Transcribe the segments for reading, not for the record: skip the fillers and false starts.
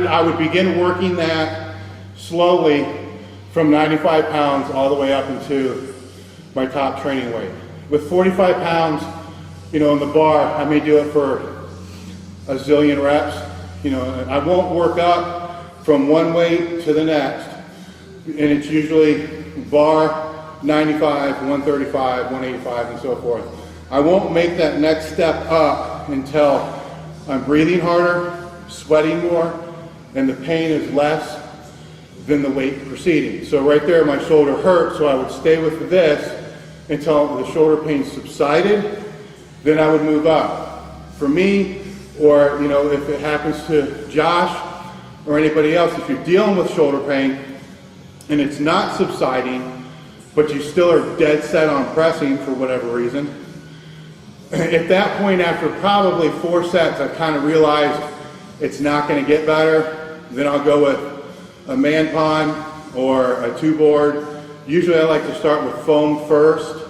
I would begin working that slowly from 95 pounds all the way up into my top training weight. With 45 pounds, you know, in the bar, I may do it for a zillion reps. You know, I won't work up from one weight to the next, and it's usually bar 95, 135, 185, and so forth. I won't make that next step up until I'm breathing harder, sweating more, and the pain is less than the weight preceding. So right there, my shoulder hurt, so I would stay with this until the shoulder pain subsided, then I would move up. For me, or you know, if it happens to Josh or anybody else, if you're dealing with shoulder pain and it's not subsiding, but you still are dead set on pressing for whatever reason, at that point, after probably 4 sets, I've kind of realized it's not going to get better. Then I'll go with a man pond or a 2-board. Usually I like to start with foam first,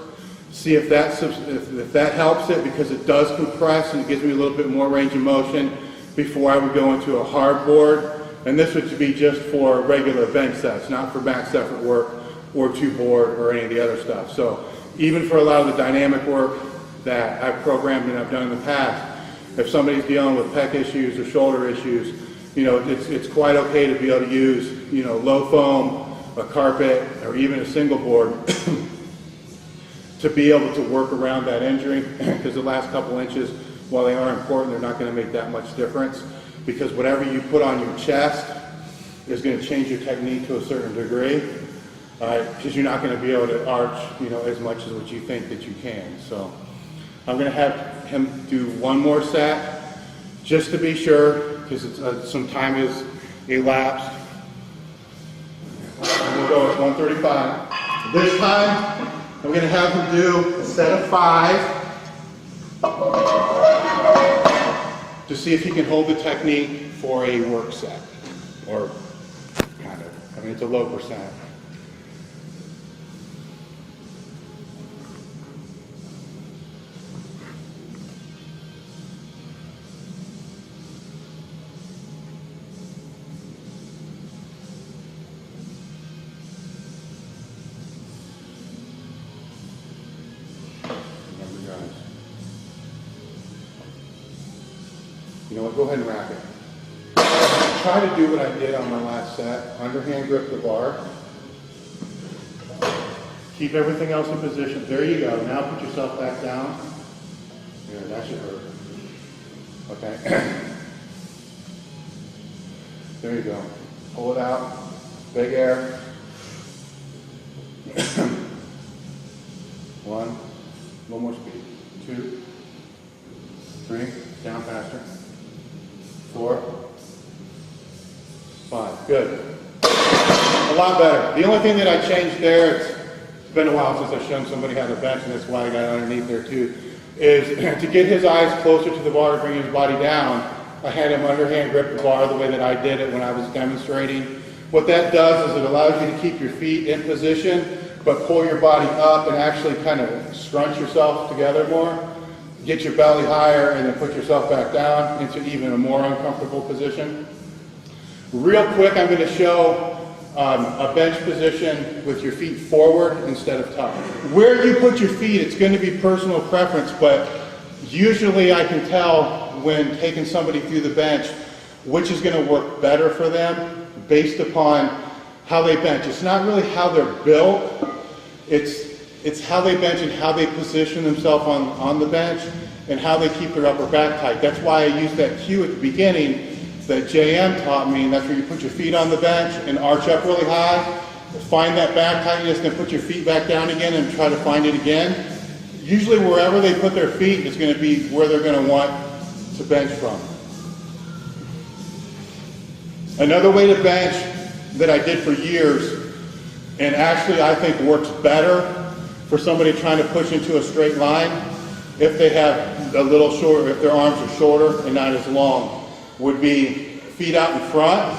see if that helps it, because it does compress and it gives me a little bit more range of motion before I would go into a hard board. And this would be just for regular bench sets, not for max effort work or 2-board or any of the other stuff. So even for a lot of the dynamic work that I've programmed and I've done in the past, if somebody's dealing with pec issues or shoulder issues, you know, it's quite okay to be able to use, you know, low foam, a carpet, or even a single board to be able to work around that injury, because the last couple inches, while they are important, they're not going to make that much difference, because whatever you put on your chest is going to change your technique to a certain degree, because you're not going to be able to arch, you know, as much as what you think that you can. So I'm going to have him do one more set just to be sure, because some time has elapsed. We'll go with 135. This time, I'm going to have him do a set of 5 to see if he can hold the technique for a work set, or kind of. I mean, it's a low percent. You know what, go ahead and rack it. Try to do what I did on my last set. Underhand grip the bar. Keep everything else in position. There you go. Now put yourself back down. Yeah, that should hurt. Okay. There you go. Pull it out. Big air. 1. One more speed. 2. 3. Down faster. 4, 5. Good. A lot better. The only thing that I changed there, it's been a while since I've shown somebody how to bench, and that's why I got underneath there too, is to get his eyes closer to the bar to bring his body down. I had him underhand grip the bar the way that I did it when I was demonstrating. What that does is it allows you to keep your feet in position, but pull your body up and actually kind of scrunch yourself together more. Get your belly higher and then put yourself back down into even a more uncomfortable position. Real quick, I'm going to show a bench position with your feet forward instead of tucked. Where you put your feet, it's going to be personal preference, but usually I can tell when taking somebody through the bench which is going to work better for them based upon how they bench. It's not really how they're built, it's how they bench and how they position themselves on the bench and how they keep their upper back tight. That's why I used that cue at the beginning that JM taught me, and that's where you put your feet on the bench and arch up really high, find that back tightness, then put your feet back down again and try to find it again. Usually wherever they put their feet is going to be where they're going to want to bench from. Another way to bench that I did for years, and actually I think works better for somebody trying to push into a straight line, if they have a little shorter, if their arms are shorter and not as long, would be feet out in front